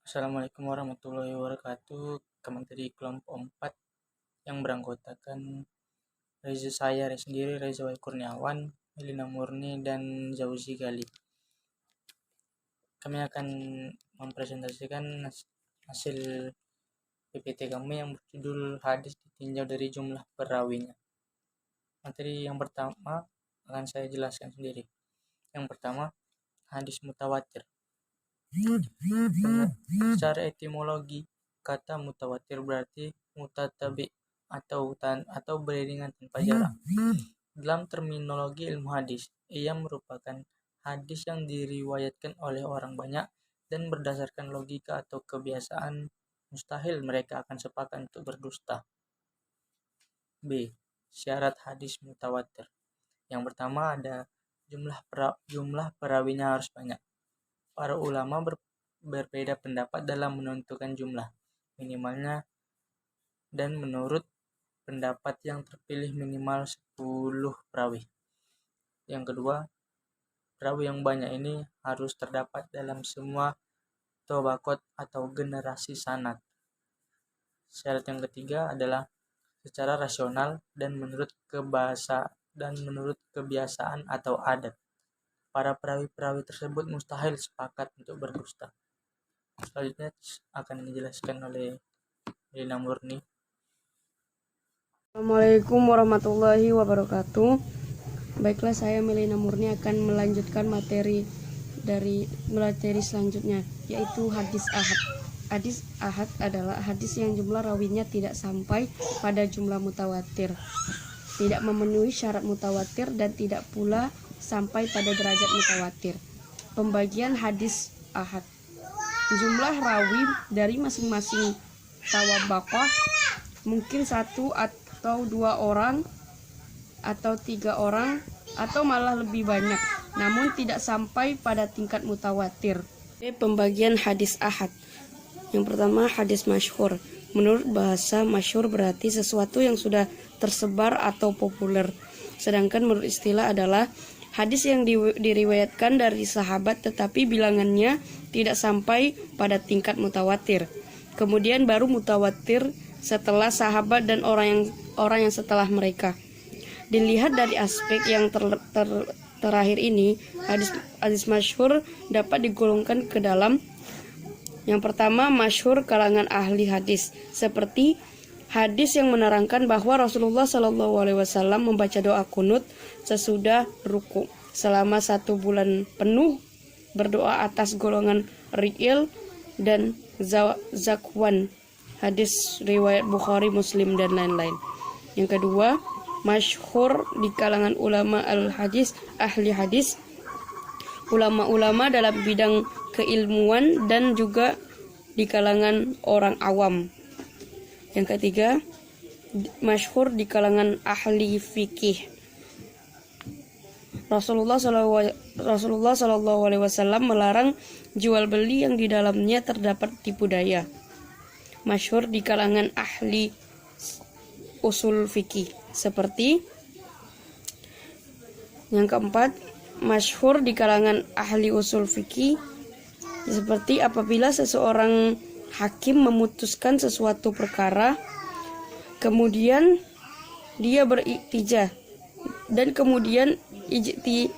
Assalamualaikum warahmatullahi wabarakatuh. Kami dari kelompok 4 yang beranggotakan saya sendiri, Reza Wai Kurniawan, Melina Murni, dan Zauzi Gali. Kami akan mempresentasikan hasil PPT kami yang berjudul hadis ditinjau dari jumlah perawinya. Materi yang pertama akan saya jelaskan sendiri. Yang pertama, hadis mutawatir. Secara etimologi, kata mutawatir berarti mutatabi atau beriringan tanpa jarak. Dalam terminologi ilmu hadis, ia merupakan hadis yang diriwayatkan oleh orang banyak dan berdasarkan logika atau kebiasaan mustahil mereka akan sepakat untuk berdusta. B. Syarat hadis mutawatir. Yang pertama ada jumlah perawinya harus banyak. Para ulama berbeda pendapat dalam menentukan jumlah minimalnya, dan menurut pendapat yang terpilih minimal 10 perawi. Yang kedua, perawi yang banyak ini harus terdapat dalam semua tobaqat atau generasi sanad. Syarat yang ketiga adalah secara rasional dan menurut kebiasaan atau adat. Para perawi-perawi tersebut mustahil sepakat untuk berdusta. Selanjutnya akan dijelaskan oleh Melina Murni. Assalamualaikum warahmatullahi wabarakatuh. Baiklah, saya Melina Murni akan melanjutkan materi selanjutnya, yaitu hadis ahad. Hadis ahad adalah hadis yang jumlah rawinya tidak sampai pada jumlah mutawatir, tidak memenuhi syarat mutawatir, dan tidak pula sampai pada derajat mutawatir. Pembagian hadis ahad: jumlah rawi dari masing-masing tabaqah mungkin 1 atau 2 orang atau 3 orang atau malah lebih banyak, namun tidak sampai pada tingkat mutawatir. Pembagian hadis ahad. Yang pertama, hadis masyhur. Menurut bahasa, masyhur berarti sesuatu yang sudah tersebar atau populer. Sedangkan menurut istilah adalah hadis yang diriwayatkan dari sahabat tetapi bilangannya tidak sampai pada tingkat mutawatir. Kemudian baru mutawatir setelah sahabat dan orang yang setelah mereka. Dilihat dari aspek yang terakhir ini, hadis masyhur dapat digolongkan ke dalam: yang pertama, masyhur kalangan ahli hadis, seperti hadis yang menerangkan bahwa Rasulullah SAW membaca doa kunut sesudah ruku selama 1 bulan penuh, berdoa atas golongan Ri'il dan Zakwan, hadis riwayat Bukhari, Muslim, dan lain-lain. Yang kedua, masyhur di kalangan ulama al-hadis, ahli hadis, ulama-ulama dalam bidang keilmuan dan juga di kalangan orang awam. Yang ketiga, masyhur di kalangan ahli fikih. Rasulullah SAW melarang jual beli yang di dalamnya terdapat tipu daya. Masyhur di kalangan ahli usul fikih. Seperti yang keempat, masyhur di kalangan ahli usul fikih, seperti apabila seseorang hakim memutuskan sesuatu perkara, kemudian dia beriktijah dan kemudian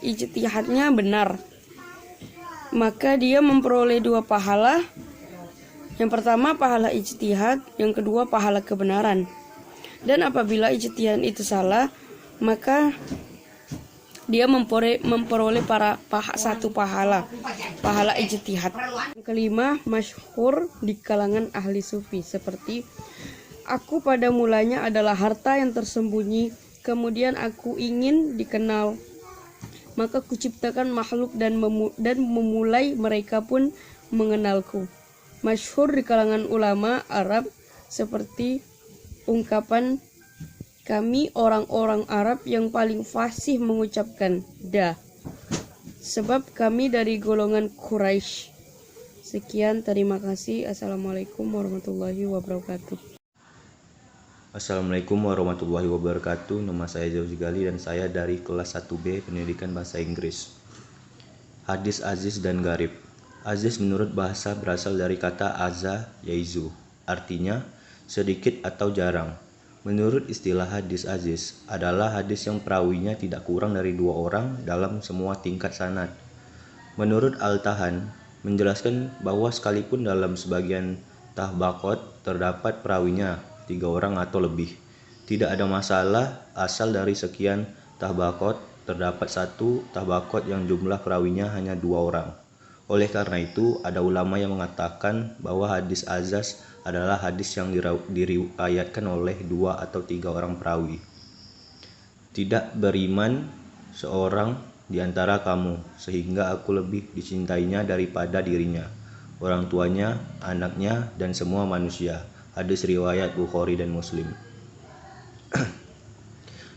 ijtihadnya benar, maka dia memperoleh 2 pahala. Yang pertama pahala ijtihad, yang kedua pahala kebenaran. Dan apabila ijtihad itu salah, maka dia memperoleh 1 pahala ijtihad. Yang kelima, masyhur di kalangan ahli sufi, seperti aku pada mulanya adalah harta yang tersembunyi, kemudian aku ingin dikenal, maka kuciptakan makhluk dan memulai mereka pun mengenalku. Masyhur di kalangan ulama Arab, seperti ungkapan kami orang-orang Arab yang paling fasih mengucapkan da, sebab kami dari golongan Quraisy. Sekian, terima kasih. Assalamualaikum warahmatullahi wabarakatuh. Assalamualaikum warahmatullahi wabarakatuh. Nama saya Zauzi Gali dan saya dari kelas 1B Pendidikan Bahasa Inggris. Hadis aziz dan gharib. Aziz menurut bahasa berasal dari kata aza yaizu, artinya sedikit atau jarang. Menurut istilah hadis aziz adalah hadis yang perawinya tidak kurang dari 2 orang dalam semua tingkat sanad. Menurut Al-Tahan menjelaskan bahwa sekalipun dalam sebagian tahbaqat terdapat perawinya 3 orang atau lebih, tidak ada masalah asal dari sekian tahbaqat terdapat satu tahbaqat yang jumlah perawinya hanya 2 orang. Oleh karena itu, ada ulama yang mengatakan bahwa hadis azaz adalah hadis yang diriwayatkan oleh 2 atau 3 orang perawi. Tidak beriman seorang di antara kamu, sehingga aku lebih dicintainya daripada dirinya, orang tuanya, anaknya, dan semua manusia. Hadis riwayat Bukhari dan Muslim.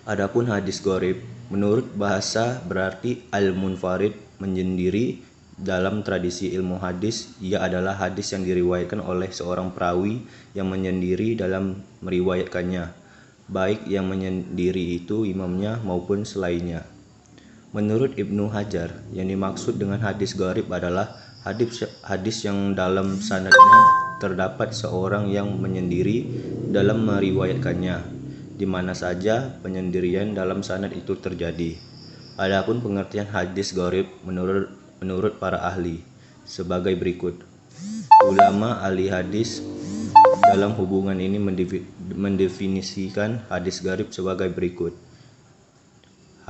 Adapun hadis gharib, menurut bahasa berarti al-munfarid, menyendiri. Dalam tradisi ilmu hadis, ia adalah hadis yang diriwayatkan oleh seorang perawi yang menyendiri dalam meriwayatkannya, baik yang menyendiri itu imamnya maupun selainnya. Menurut Ibnu Hajar, yang dimaksud dengan hadis gharib adalah hadis yang dalam sanadnya terdapat seorang yang menyendiri dalam meriwayatkannya, di mana saja penyendirian dalam sanad itu terjadi. Adapun pengertian hadis gharib menurut para ahli sebagai berikut. Ulama ahli hadis dalam hubungan ini mendefinisikan hadis gharib sebagai berikut.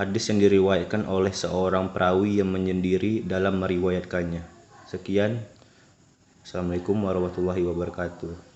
Hadis yang diriwayatkan oleh seorang perawi yang menyendiri dalam meriwayatkannya. Sekian. Assalamualaikum warahmatullahi wabarakatuh.